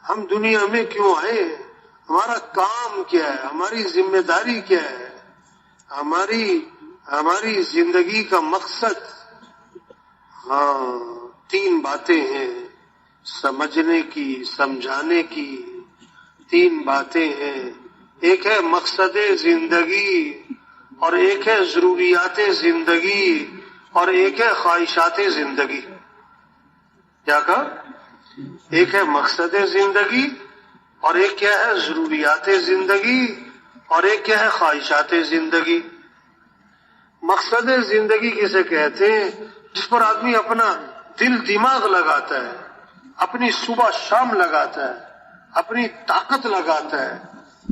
ہم دنیا میں کیوں آئے، ہمارا کام کیا ہے، ہماری ذمہ داری کیا ہے، ہماری زندگی کا مقصد. تین باتیں ہیں سمجھنے کی، سمجھانے کی. تین باتیں ہیں، ایک ہے مقصد زندگی، اور ایک ہے ضروریات زندگی، اور ایک ہے خواہشات زندگی. کیا کہا؟ ایک ہے مقصد زندگی، اور ایک کیا ہے ضروریات زندگی، اور ایک کیا ہے خواہشات زندگی. مقصد زندگی کسے کہتے ہیں؟ جس پر آدمی اپنا دل دماغ لگاتا ہے، اپنی صبح شام لگاتا ہے، اپنی طاقت لگاتا ہے،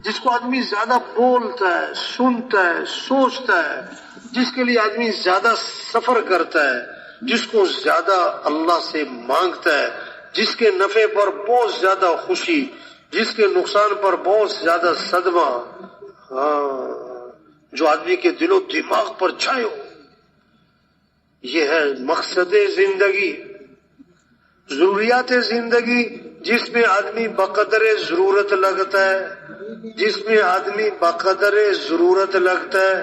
جس کو آدمی زیادہ بولتا ہے، سنتا ہے، سوچتا ہے، جس کے لیے آدمی زیادہ سفر کرتا ہے، جس کو زیادہ اللہ سے مانگتا ہے، جس کے نفع پر بہت زیادہ خوشی، جس کے نقصان پر بہت زیادہ صدمہ، جو آدمی کے دل و دماغ پر چھائے ہو. یہ ہے مقصد زندگی. ضروریات زندگی، جس میں آدمی بقدر ضرورت لگتا ہے، جس میں آدمی بقدر ضرورت لگتا ہے.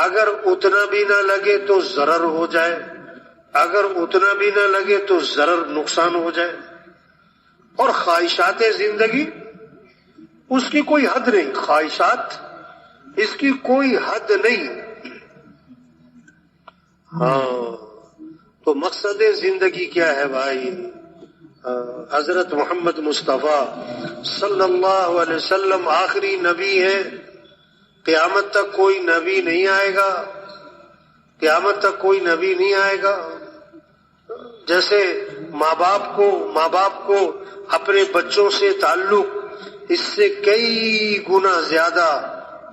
اگر اتنا بھی نہ لگے تو ضرر ہو جائے، اگر اتنا بھی نہ لگے تو ضرر نقصان ہو جائے. اور خواہشات زندگی، اس کی کوئی حد نہیں. خواہشات، اس کی کوئی حد نہیں. تو مقصد زندگی کیا ہے بھائی؟ حضرت محمد مصطفیٰ صلی اللہ علیہ وسلم آخری نبی ہے. قیامت تک کوئی نبی نہیں آئے گا، قیامت تک کوئی نبی نہیں آئے گا. جیسے ماں باپ کو اپنے بچوں سے تعلق، اس سے کئی گنا زیادہ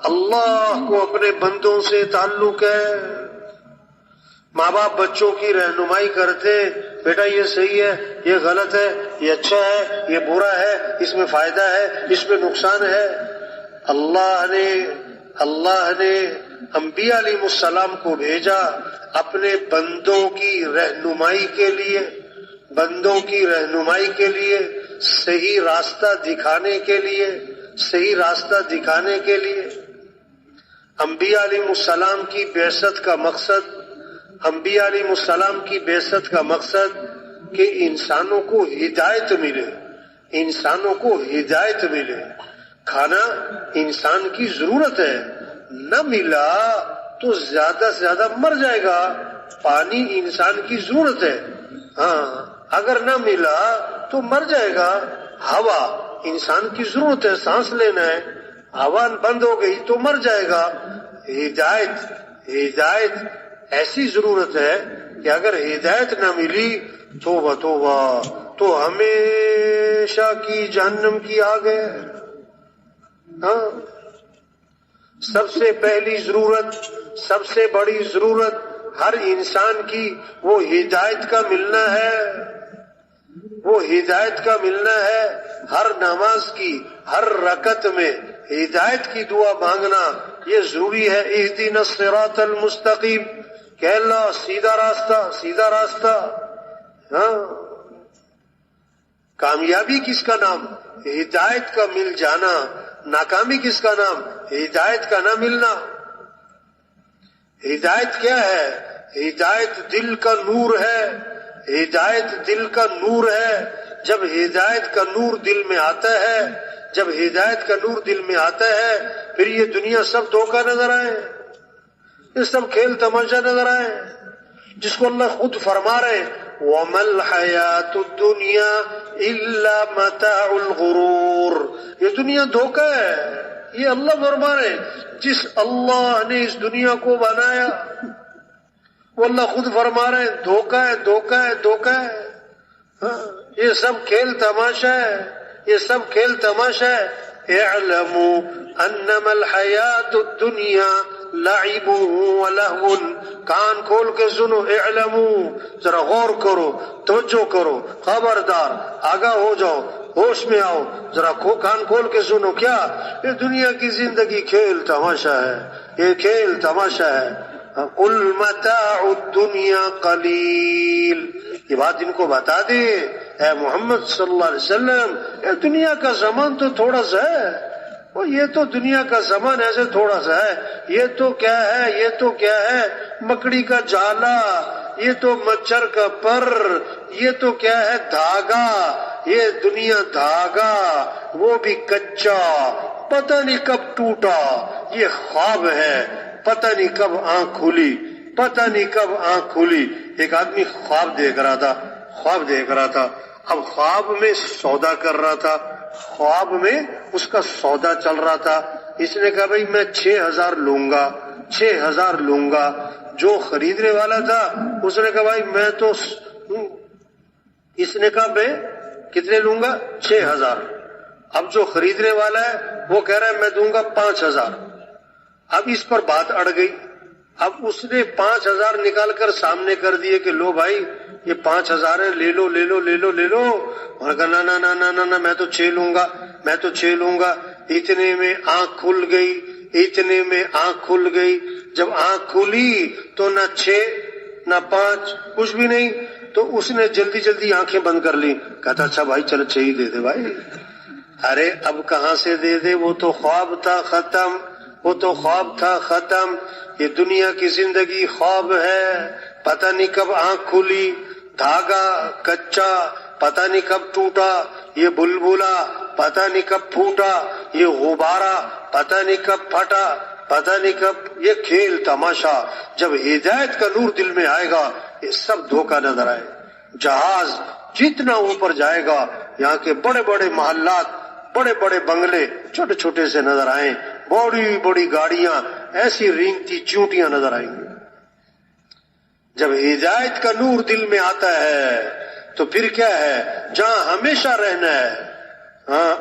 اللہ کو اپنے بندوں سے تعلق ہے. ماں باپ بچوں کی رہنمائی کرتے، بیٹا یہ صحیح ہے، یہ غلط ہے، یہ اچھا ہے، یہ برا ہے، اس میں فائدہ ہے، اس میں نقصان ہے. اللہ نے انبیاء علیہ السلام کو بھیجا اپنے بندوں کی رہنمائی کے لیے، بندوں کی رہنمائی کے لیے، صحیح راستہ دکھانے کے لیے، صحیح راستہ دکھانے کے لیے. انبیاء علیہ السلام کی بعثت کا مقصد، انبیاء علیہ السلام کی بعثت کا مقصد کہ انسانوں کو ہدایت ملے، انسانوں کو ہدایت ملے. کھانا انسان کی ضرورت ہے، نہ ملا تو زیادہ سے زیادہ مر جائے گا. پانی انسان کی ضرورت ہے، اگر نہ ملا تو مر جائے گا. ہوا انسان کی ضرورت ہے، سانس لینا ہے، ہوا بند ہو گئی تو مر جائے گا. ہدایت ایسی ضرورت ہے کہ اگر ہدایت نہ ملی توبہ تو ہمیشہ کی جہنم کی آگ ہے. سب سے پہلی ضرورت، سب سے بڑی ضرورت ہر انسان کی وہ ہدایت کا ملنا ہے، وہ ہدایت کا ملنا ہے. ہر نماز کی ہر رکعت میں ہدایت کی دعا مانگنا یہ ضروری ہے. اہدنا الصراط المستقیم، کہ اللہ سیدھا راستہ، سیدھا راستہ. کامیابی کس کا نام؟ ہدایت کا مل جانا. ناکامی کس کا نام؟ ہدایت کا نہ ملنا. ہدایت کیا ہے؟ ہدایت دل کا نور ہے، ہدایت دل کا نور ہے. جب ہدایت کا نور دل میں آتا ہے، جب ہدایت کا نور دل میں آتا ہے، پھر یہ دنیا سب دھوکہ نظر آئے، یہ سب کھیل تماشا نظر آئے. جس کو اللہ خود فرما رہے وَمَا الْحَيَاةُ الدُّنْيَا إِلَّا مَتَاعُ الْغُرُورِ، یہ دنیا دھوکہ ہے. یہ اللہ فرما رہے جس اللہ نے اس دنیا کو بنایا، وہ اللہ خود فرما رہے دھوکہ ہے، دھوکہ ہے، دھوکہ ہے. یہ سب کھیل تماشا ہے، یہ سب کھیل تماشا ہے. اعلموا انما الحیات الدنیا لعب ولہو، کان کھول کے سنو. اعلموا، ذرا غور کرو، توجہ کرو، خبردار، آگاہ ہو جاؤ، ہوش میں آؤ، ذرا کان کھول کے سنو. کیا؟ یہ دنیا کی زندگی کھیل تماشا ہے، یہ کھیل تماشا ہے. قل متاع الدنیا قلیل، یہ بات ان کو بتا دے اے محمد صلی اللہ علیہ وسلم یہ دنیا کا سامان تو تھوڑا سا ہے، اور یہ تو دنیا کا سامان ایسے تھوڑا سا ہے، یہ تو کیا ہے، یہ تو کیا ہے، مکڑی کا جالا، یہ تو مچھر کا پر، یہ تو کیا ہے دھاگا، یہ دنیا دھاگا وہ بھی کچا، پتہ نہیں کب ٹوٹا، یہ خواب ہے، پتہ نہیں کب آنکھ کھلی، پتہ نہیں کب آنکھ کھلی۔ ایک آدمی خواب دیکھ رہا تھا، اب خواب میں سودا کر رہا تھا، خواب میں اس کا سودا چل رہا تھا۔ اس نے کہا بھائی میں 6,000 لوں گا۔ جو خریدنے والا تھا اس نے کہا بھائی میں تو، اس نے کہا میں کتنے لوں گا؟ 6,000۔ اب جو خریدنے والا ہے وہ کہہ رہا ہے میں دوں گا 5,000۔ اب اس پر بات اڑ گئی، اب اس نے 5,000 نکال کر سامنے کر دیے کہ لو بھائی یہ 5,000 ہے، لے لو۔ اور کہا نہ میں تو 6 لوں گا۔ اتنے میں آنکھ کھل گئی، جب آنکھ کھلی تو نہ 6 نہ 5 کچھ بھی نہیں، تو اس نے جلدی آنکھیں بند کر لی۔ کہتا اچھا بھائی چلو 6 ہی دے دے بھائی۔ ارے اب کہاں سے دے دے، وہ تو خواب تھا ختم۔ یہ دنیا کی زندگی خواب ہے، پتہ نہیں کب آنکھ کھلی، دھاگا کچا، پتہ نہیں کب ٹوٹا، یہ بلبلا پتہ نہیں کب پھوٹا، یہ غبارہ پتہ نہیں کب پھٹا، پتہ نہیں کب، یہ کھیل تماشا۔ جب ہدایت کا نور دل میں آئے گا یہ سب دھوکہ نظر آئے۔ جہاز جتنا اوپر جائے گا یہاں کے بڑے بڑے محلات، بڑے بڑے بنگلے چھوٹے چھوٹے سے نظر آئیں، بڑی بڑی گاڑیاں ایسی رینگتی چونٹیاں نظر آئیں گی۔ جب ہدایت کا نور دل میں آتا ہے تو پھر کیا ہے؟ جہاں ہمیشہ رہنا ہے،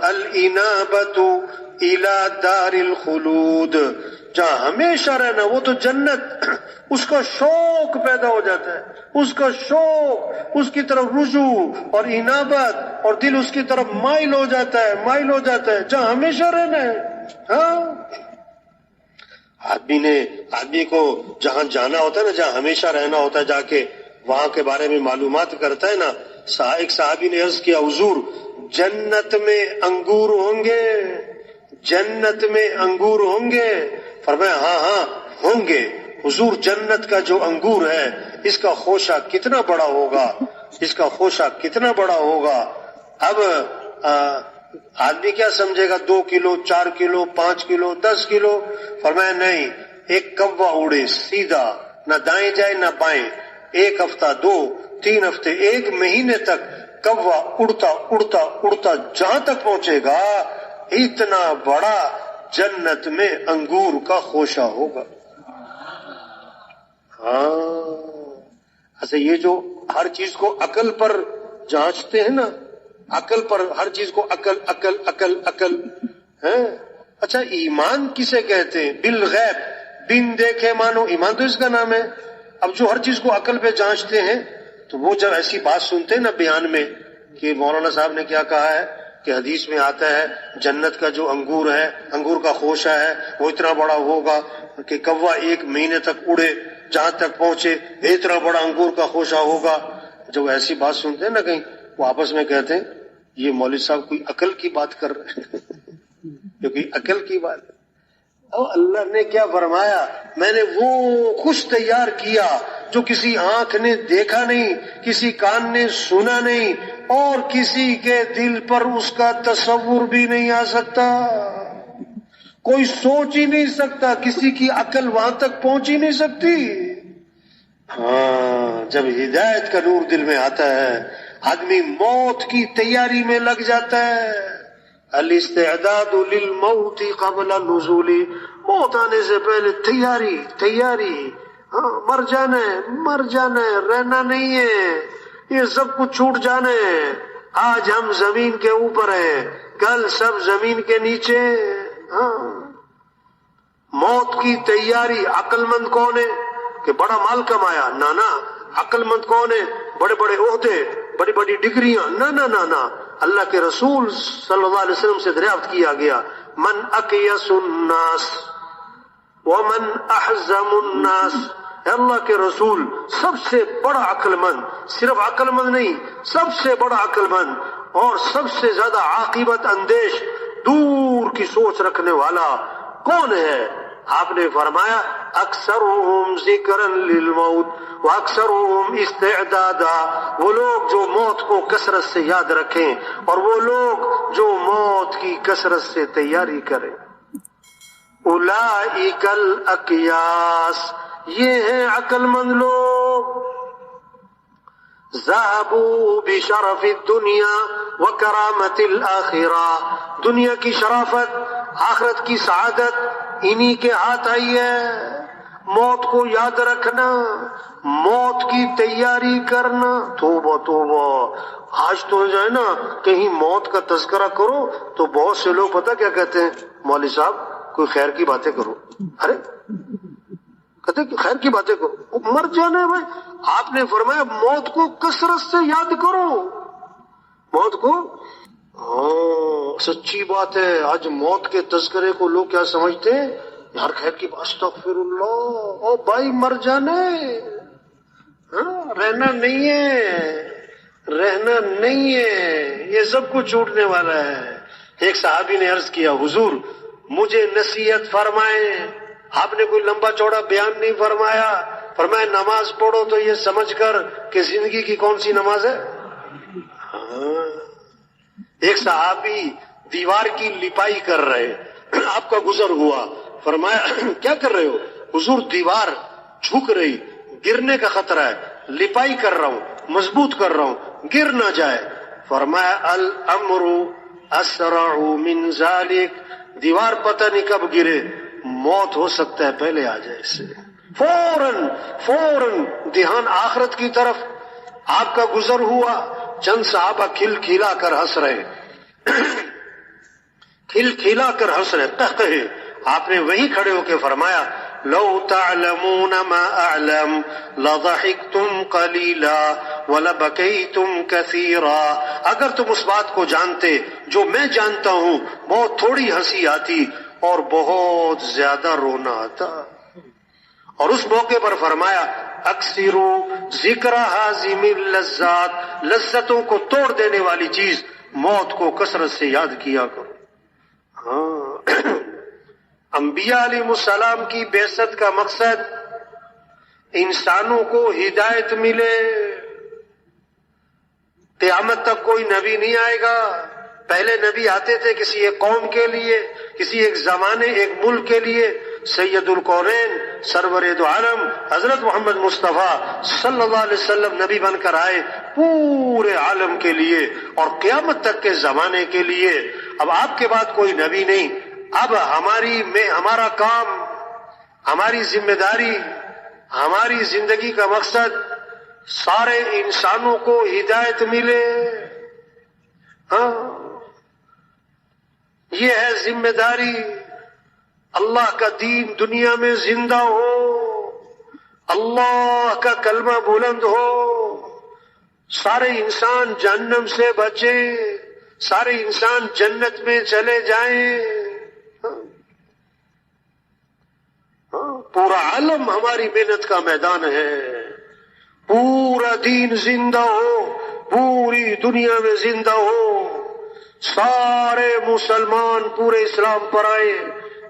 الانابۃ الی دار الخلود، جہاں ہمیشہ رہنا وہ تو جنت۔ اس کا شوق پیدا ہو جاتا ہے، اس کا شوق، اس کی طرف رجوع اور انابت، اور دل اس کی طرف مائل ہو جاتا ہے جہاں ہمیشہ رہنا ہے۔ ہاں آدمی کو جہاں جانا ہوتا ہے نا، جہاں ہمیشہ رہنا ہوتا ہے، جا کے وہاں کے بارے میں معلومات کرتا ہے نا۔ ایک صحابی نے عرض کیا حضور جنت میں انگور ہوں گے؟ فرمایا ہاں ہوں گے حضور، جنت کا جو انگور ہے اس کا خوشہ کتنا بڑا ہوگا۔ اب آدمی کیا سمجھے گا 2 کلو 4 کلو 5 کلو 10 کلو؟ فرمایا نہیں، ایک کوا اڑے سیدھا، نہ دائیں جائے نہ بائیں، 1 ہفتہ 2 3 ہفتے 1 مہینے تک کوا اڑتا جہاں تک پہنچے گا اتنا بڑا جنت میں انگور کا خوشہ ہوگا۔ ہاں ایسے یہ جو ہر چیز کو عقل پر جانچتے ہیں نا، عقل پر ہر چیز کو عقل ہے۔ اچھا ایمان کسے کہتے ہیں؟ بالغیب، بن دیکھے مانو، ایمان تو اس کا نام ہے۔ اب جو ہر چیز کو عقل پہ جانچتے ہیں تو وہ جب ایسی بات سنتے ہیں نا بیان میں کہ مولانا صاحب نے کیا کہا ہے کہ حدیث میں آتا ہے جنت کا جو انگور ہے، انگور کا خوشہ ہے وہ اتنا بڑا ہوگا کہ کوا 1 مہینے تک اڑے جہاں تک پہنچے، اتنا بڑا انگور کا خوشہ ہوگا۔ جب ایسی بات سنتے ہیں نا کہیں، وہ آپس میں کہتے ہیں یہ مولوی صاحب کوئی عقل کی بات کر رہے ہیں کیونکہ عقل کی بات ہے۔ اور اللہ نے کیا فرمایا؟ میں نے وہ خوش تیار کیا جو کسی آنکھ نے دیکھا نہیں، کسی کان نے سنا نہیں، اور کسی کے دل پر اس کا تصور بھی نہیں آ سکتا، کوئی سوچ ہی نہیں سکتا، کسی کی عقل وہاں تک پہنچ ہی نہیں سکتی۔ ہاں جب ہدایت کا نور دل میں آتا ہے آدمی موت کی تیاری میں لگ جاتا ہے۔ الاستعداد للموت قبل النزول، موت آنے سے پہلے تیاری۔ ہاں مر جانا ہے، رہنا نہیں ہے، یہ سب کچھ چھوٹ جانا ہے۔ آج ہم زمین کے اوپر ہیں، کل سب زمین کے نیچے۔ ہاں موت کی تیاری۔ عقل مند کون ہے کہ بڑا مال کمایا؟ نہ، عقل مند کون ہے؟ بڑے بڑے عہدے، بڑی بڑی ڈگریاں؟ نہ۔ اللہ کے رسول صلی اللہ علیہ وسلم سے دریافت کیا گیا، من اکیس الناس ومن احزم الناس، اے اللہ کے رسول سب سے بڑا عقل مند، صرف عقل مند نہیں، سب سے بڑا عقل مند اور سب سے زیادہ عاقبت اندیش، دور کی سوچ رکھنے والا کون ہے؟ آپ نے فرمایا اکثرهم ذکرا للموت واکثرهم استعدادا، وہ لوگ جو موت کو کثرت سے یاد رکھیں اور وہ لوگ جو موت کی کثرت سے تیاری کریں۔ اولئک الاکیاس، یہ ہیں عقل مند لوگ۔ ذهبوا بشرف الدنیا وکرامت الآخرہ، دنیا کی شرافت، آخرت کی سعادت انہی کے ہاتھ آئی ہے۔ موت کو یاد رکھنا، موت کی تیاری کرنا، توبہ توبہ۔ آج تو جو ہے نا کہیں موت کا تذکرہ کرو تو بہت سے لوگ پتہ کیا کہتے ہیں، مولوی صاحب کوئی خیر کی باتیں کرو۔ ارے کہتے کہ خیر کی باتیں کرو، مر جانا ہے بھائی۔ آپ نے فرمایا موت کو کثرت سے یاد کرو، موت کو۔ سچی بات ہے، آج موت کے تذکرے کو لوگ کیا سمجھتے ہیں، یار خیر کی بات، استغفر اللہ، او بھائی مر جانا ہے، رہنا نہیں ہے، رہنا نہیں ہے، یہ سب کچھ چھوٹنے والا ہے۔ ایک صحابی نے عرض کیا حضور مجھے نصیحت فرمائیں۔ آپ نے کوئی لمبا چوڑا بیان نہیں فرمایا، فرمایا نماز پڑھو تو یہ سمجھ کر کہ زندگی کی کون سی نماز ہے۔ ایک صحابی دیوار کی لپائی کر رہے، آپ کا گزر ہوا، فرمایا کیا کر رہے ہو؟ حضور دیوار جھک رہی، گرنے کا خطرہ ہے، لپائی کر رہا ہوں، مضبوط کر رہا ہوں، گر نہ جائے۔ فرمایا الامر اسرع من ذلک، دیوار پتہ نہیں کب گرے، موت ہو سکتا ہے پہلے آ جائے اس سے۔ فوراً دھیان آخرت کی طرف۔ آپ کا گزر ہوا، چند صحابہ کھل کھلا کر ہنس رہے، کھل کھلا کر ہنس رہے، قہقہے۔ آپ نے وہیں کھڑے ہو کے فرمایا لو تعلمون ما اعلم لضحكتم قليلا ولبكيتم كثيرا، اگر تم اس بات کو جانتے جو میں جانتا ہوں بہت تھوڑی ہنسی آتی اور بہت زیادہ رونا آتا۔ اور اس موقع پر فرمایا اکثروا ذکر حازم اللذات، لذتوں کو توڑ دینے والی چیز موت کو کثرت سے یاد کیا کرو۔ انبیاء علیہ السلام کی بعثت کا مقصد انسانوں کو ہدایت ملے۔ قیامت تک کوئی نبی نہیں آئے گا، پہلے نبی آتے تھے کسی ایک قوم کے لیے، کسی ایک زمانے ایک ملک کے لیے۔ سید القونین سرور دو عالم حضرت محمد مصطفیٰ صلی اللہ علیہ وسلم نبی بن کر آئے پورے عالم کے لیے اور قیامت تک کے زمانے کے لیے۔ اب آپ کے بعد کوئی نبی نہیں، اب ہمارا کام، ہماری ذمہ داری، ہماری زندگی کا مقصد سارے انسانوں کو ہدایت ملے۔ ہاں یہ ہے ذمہ داری۔ اللہ کا دین دنیا میں زندہ ہو، اللہ کا کلمہ بلند ہو، سارے انسان جہنم سے بچے، سارے انسان جنت میں چلے جائیں۔ پورا عالم ہماری محنت کا میدان ہے، پورا دین زندہ ہو، پوری دنیا میں زندہ ہو، سارے مسلمان پورے اسلام پر آئے،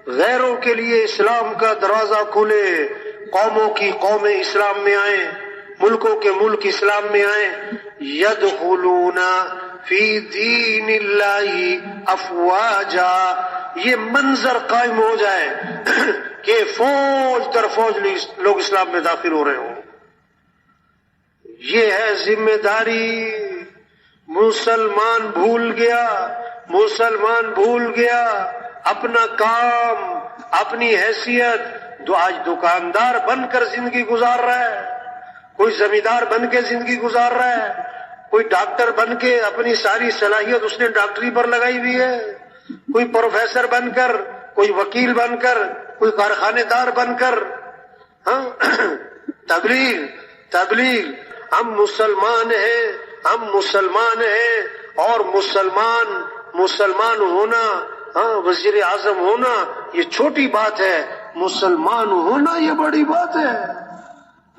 غیروں کے لیے اسلام کا دروازہ کھلے، قوموں کی قومیں اسلام میں آئیں، ملکوں کے ملک اسلام میں آئیں۔ یدخلون فی دین اللہ افواجا، یہ منظر قائم ہو جائے کہ فوج در فوج لوگ اسلام میں داخل ہو رہے ہوں۔ یہ ہے ذمہ داری۔ مسلمان بھول گیا اپنا کام، اپنی حیثیت۔ آج دکاندار بن کر زندگی گزار رہا ہے، کوئی زمیندار بن کے زندگی گزار رہا ہے، کوئی ڈاکٹر بن کے اپنی ساری صلاحیت اس نے ڈاکٹری پر لگائی ہوئی ہے، کوئی پروفیسر بن کر، کوئی وکیل بن کر، کوئی کارخانے دار بن کر۔ ہاں تبلیغ ہم مسلمان ہیں اور مسلمان ہونا، وزیر اعظم ہونا یہ چھوٹی بات ہے، مسلمان ہونا یہ بڑی بات ہے۔